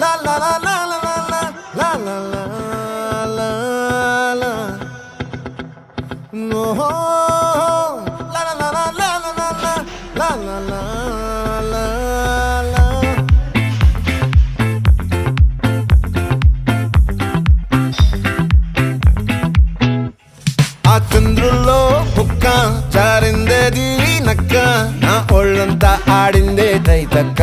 La la la la la la la la la la la la. No, la la la la la la la la la la la la. ఆ చంద్రుల్లో కుక్క చారిందేది నక్క నా ఒళ్ళంతా ఆడిందే తైతక్క